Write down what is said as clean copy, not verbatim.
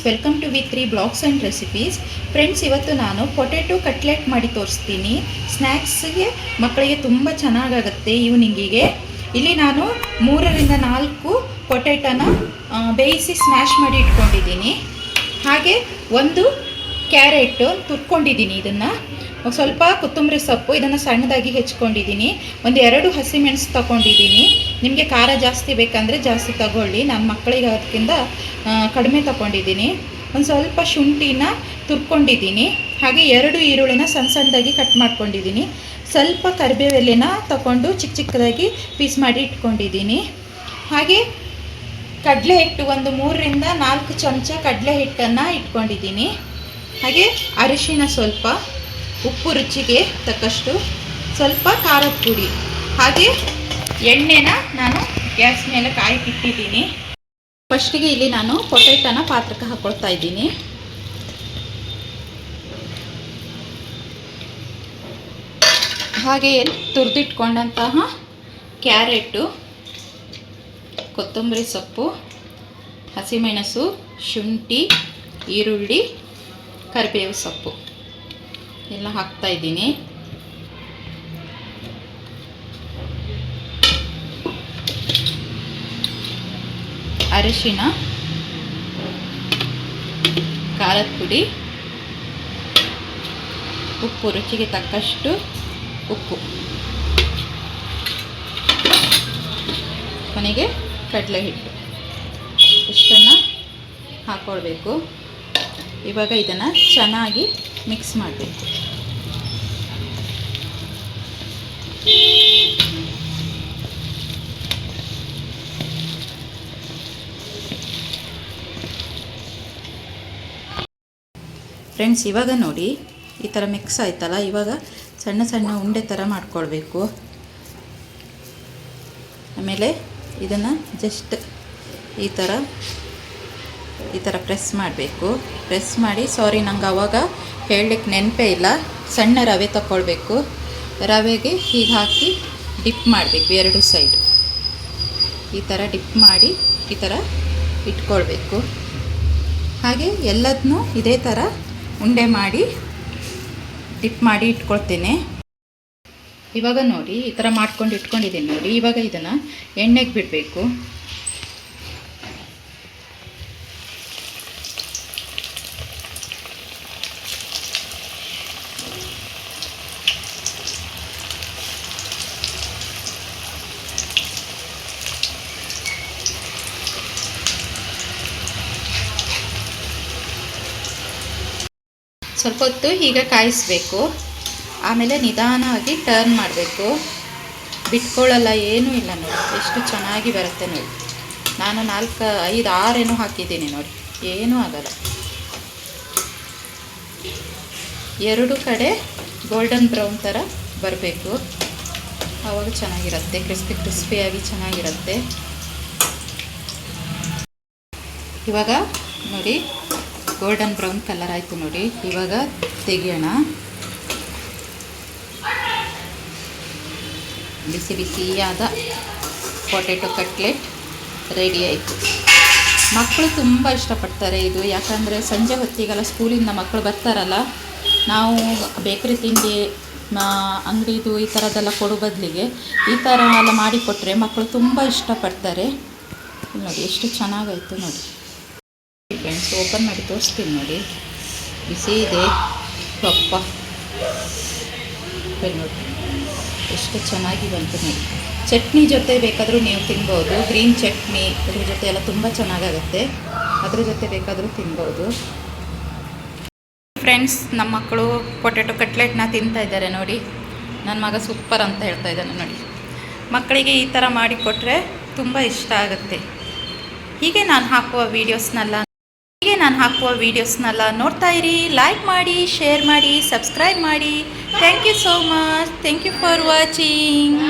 Welcome to ವಿ3 blogs and recipes. Friends, ಇವತ್ತು ನಾನು ಪೊಟೆಟೊ ಕಟ್ಲೆಟ್ ಮಾಡಿ ತೋರಿಸ್ತೀನಿ. ಸ್ನ್ಯಾಕ್ಸ್ಗೆ ಮಕ್ಕಳಿಗೆ ತುಂಬ ಚೆನ್ನಾಗಾಗುತ್ತೆ ಈವ್ನಿಂಗಿಗೆ. ಇಲ್ಲಿ ನಾನು 3ರಿಂದ 4 ಪೊಟೆಟೊನ ಬೇಯಿಸಿ ಸ್ಮ್ಯಾಶ್ ಮಾಡಿ ಇಟ್ಕೊಂಡಿದ್ದೀನಿ. ಹಾಗೆ ಒಂದು ಕ್ಯಾರೆಟು ತುರ್ಕೊಂಡಿದ್ದೀನಿ. ಇದನ್ನು ಸ್ವಲ್ಪ ಕೊತ್ತಂಬರಿ ಸೊಪ್ಪು ಇದನ್ನು ಸಣ್ಣದಾಗಿ ಹೆಚ್ಕೊಂಡಿದ್ದೀನಿ. ಒಂದು 2 ಹಸಿಮೆಣಸು ತಗೊಂಡಿದ್ದೀನಿ. ನಿಮಗೆ ಖಾರ ಜಾಸ್ತಿ ಬೇಕಂದರೆ ಜಾಸ್ತಿ ತಗೊಳ್ಳಿ. ನಾನು ಮಕ್ಕಳಿಗೆ ಅದಕ್ಕಿಂತ ಕಡಿಮೆ ತಗೊಂಡಿದ್ದೀನಿ. ಒಂದು ಸ್ವಲ್ಪ ಶುಂಠಿನ ತುರ್ಕೊಂಡಿದ್ದೀನಿ. ಹಾಗೆ 2 ಈರುಳ್ಳಿನ ಸಣ್ಣದಾಗಿ ಕಟ್ ಮಾಡ್ಕೊಂಡಿದ್ದೀನಿ. ಸ್ವಲ್ಪ ಕರಿಬೇವೆಲೆನ ತಗೊಂಡು ಚಿಕ್ಕದಾಗಿ ಪೀಸ್ ಮಾಡಿ ಇಟ್ಕೊಂಡಿದ್ದೀನಿ. ಹಾಗೆ ಕಡಲೆ ಹಿಟ್ಟು ಒಂದು 3ರಿಂದ 4 ಚಮಚ ಕಡಲೆ ಹಿಟ್ಟನ್ನು ಇಟ್ಕೊಂಡಿದ್ದೀನಿ. ಹಾಗೆ ಅರಿಶಿಣ ಸ್ವಲ್ಪ, ಉಪ್ಪು ರುಚಿಗೆ ತಕ್ಕಷ್ಟು, ಸ್ವಲ್ಪ ಖಾರದ ಪುಡಿ, ಹಾಗೆ ಎಣ್ಣೆನ ನಾನು ಗ್ಯಾಸ್ ಮೇಲೆ ಕಾಯಕ್ಕಿಟ್ಟಿದ್ದೀನಿ. ಫಸ್ಟಿಗೆ ಇಲ್ಲಿ ನಾನು ಪೊಟೆಟೊನ ಪಾತ್ರಕ್ಕೆ ಹಾಕ್ಕೊಳ್ತಾ ಇದ್ದೀನಿ. ಹಾಗೆ ತುರಿದಿಟ್ಕೊಂಡಂತಹ ಕ್ಯಾರೆಟು, ಕೊತ್ತಂಬರಿ ಸೊಪ್ಪು, ಹಸಿಮೆಣಸು, ಶುಂಠಿ, ಈರುಳ್ಳಿ, ಕರಿಬೇವು ಸೊಪ್ಪು ಎಲ್ಲ ಹಾಕ್ತಾ ಇದ್ದೀನಿ. ಅರಿಶಿಣ, ಖಾರದ ಪುಡಿ, ಉಪ್ಪು ರುಚಿಗೆ ತಕ್ಕಷ್ಟು ಉಪ್ಪು, ಕೊನೆಗೆ ಕಡಲೆ ಹಿಟ್ಟು ಇಷ್ಟನ್ನು ಹಾಕ್ಕೊಳ್ಬೇಕು. ಇವಾಗ ಇದನ್ನು ಚೆನ್ನಾಗಿ ಮಿಕ್ಸ್ ಮಾಡಬೇಕು. ಫ್ರೆಂಡ್ಸ್, ಇವಾಗ ನೋಡಿ ಈ ಥರ ಮಿಕ್ಸ್ ಆಯ್ತಲ್ಲ. ಇವಾಗ ಸಣ್ಣ ಸಣ್ಣ ಉಂಡೆ ಥರ ಮಾಡ್ಕೊಳ್ಬೇಕು. ಆಮೇಲೆ ಇದನ್ನು ಜಸ್ಟ್ ಈ ಥರ ಪ್ರೆಸ್ ಮಾಡಬೇಕು. ಪ್ರೆಸ್ ಮಾಡಿ, ಸಾರಿ ನಂಗೆ ಆವಾಗ ಹೇಳಲಿಕ್ಕೆ ನೆನಪೇ ಇಲ್ಲ, ಸಣ್ಣ ರವೆ ತಗೊಳ್ಬೇಕು. ರವೆಗೆ ಹೀಗೆ ಹಾಕಿ ಡಿಪ್ ಮಾಡಬೇಕು. 2 ಸೈಡ್ ಈ ಥರ ಡಿಪ್ ಮಾಡಿ ಈ ಥರ ಇಟ್ಕೊಳ್ಬೇಕು. ಹಾಗೆ ಎಲ್ಲದನ್ನೂ ಇದೇ ಥರ ಉಂಡೆ ಮಾಡಿ ಡಿಪ್ ಮಾಡಿ ಇಟ್ಕೊಳ್ತೇನೆ. ಇವಾಗ ನೋಡಿ ಈ ಥರ ಮಾಡ್ಕೊಂಡು ಇಟ್ಕೊಂಡಿದ್ದೀನಿ ನೋಡಿ. ಇವಾಗ ಇದನ್ನು ಎಣ್ಣೆಗೆ ಬಿಡಬೇಕು. ಸ್ವಲ್ಪ ಹೊತ್ತು ಹೀಗೆ ಕಾಯಿಸಬೇಕು. ಆಮೇಲೆ ನಿಧಾನವಾಗಿ ಟರ್ನ್ ಮಾಡಬೇಕು. ಬಿಟ್ಕೊಳ್ಳಲ್ಲ, ಏನೂ ಇಲ್ಲ ನೋಡಿ, ಎಷ್ಟು ಚೆನ್ನಾಗಿ ಬರುತ್ತೆ ನೋಡಿ. ನಾನು 4, 5, 6 ಏನೋ ಹಾಕಿದ್ದೀನಿ ನೋಡಿ, ಏನೂ ಆಗಲ್ಲ. 2 ಕಡೆ ಗೋಲ್ಡನ್ ಬ್ರೌನ್ ಥರ ಬರಬೇಕು, ಆವಾಗ ಚೆನ್ನಾಗಿರುತ್ತೆ, ಕ್ರಿಸ್ಪಿಯಾಗಿ ಚೆನ್ನಾಗಿರುತ್ತೆ. ಇವಾಗ ನೋಡಿ ಗೋಲ್ಡನ್ ಬ್ರೌನ್ ಕಲರ್ ಆಯಿತು ನೋಡಿ. ಇವಾಗ ತೆಗಿಯೋಣ. ಬಿಸಿ ಬಿಸಿಯಾದ ಪೊಟೆಟೊ ಕಟ್ಲೆಟ್ ರೆಡಿ ಆಯಿತು. ಮಕ್ಕಳು ತುಂಬ ಇಷ್ಟಪಡ್ತಾರೆ ಇದು. ಯಾಕಂದರೆ ಸಂಜೆ ಹೊತ್ತಿಗೆಲ್ಲ ಸ್ಕೂಲಿಂದ ಮಕ್ಕಳು ಬರ್ತಾರಲ್ಲ, ನಾವು ಬೇಕರಿ ತಿಂಡಿ ಅಂಗಡಿದು ಈ ಥರದ್ದೆಲ್ಲ ಕೊಡೋ ಬದಲಿಗೆ ಈ ಥರ ಎಲ್ಲ ಮಾಡಿಕೊಟ್ರೆ ಮಕ್ಕಳು ತುಂಬ ಇಷ್ಟಪಡ್ತಾರೆ. ನೋಡಿ ಎಷ್ಟು ಚೆನ್ನಾಗಾಯಿತು ನೋಡಿ. ಫ್ರೆಂಡ್ಸ್, ಓಪನ್ ಮಾಡಿ ತೋರಿಸ್ತೀನಿ ನೋಡಿ. ಬಿಸಿ ಇದೆ ಪಪ್ಪ ನೋಡಿ, ಎಷ್ಟು ಚೆನ್ನಾಗಿ ಬಂತು ನೋಡಿ. ಚಟ್ನಿ ಜೊತೆ ಬೇಕಾದರೂ ನೀವು ತಿನ್ಬೋದು. ಗ್ರೀನ್ ಚಟ್ನಿ ಅದ್ರ ಜೊತೆ ಎಲ್ಲ ತುಂಬ ಚೆನ್ನಾಗಾಗುತ್ತೆ. ಅದ್ರ ಜೊತೆ ಬೇಕಾದರೂ ತಿನ್ಬೋದು. ಫ್ರೆಂಡ್ಸ್, ನಮ್ಮ ಮಕ್ಕಳು ಪೊಟೆಟೊ ಕಟ್ಲೆಟ್ನ ತಿಂತಾ ಇದ್ದಾರೆ ನೋಡಿ. ನನ್ನ ಮಗ ಸೂಪರ್ ಅಂತ ಹೇಳ್ತಾ ಇದ್ದಾನೆ ನೋಡಿ. ಮಕ್ಕಳಿಗೆ ಈ ಥರ ಮಾಡಿಕೊಟ್ರೆ ತುಂಬ ಇಷ್ಟ ಆಗುತ್ತೆ. ಹೀಗೆ ನಾನು ಹಾಕುವ ವೀಡಿಯೋಸ್ನೆಲ್ಲ ನೋಡ್ತಾ ಇರಿ. ಲೈಕ್ ಮಾಡಿ, ಶೇರ್ ಮಾಡಿ, ಸಬ್ಸ್ಕ್ರೈಬ್ ಮಾಡಿ. Thank you so much. Thank you for watching.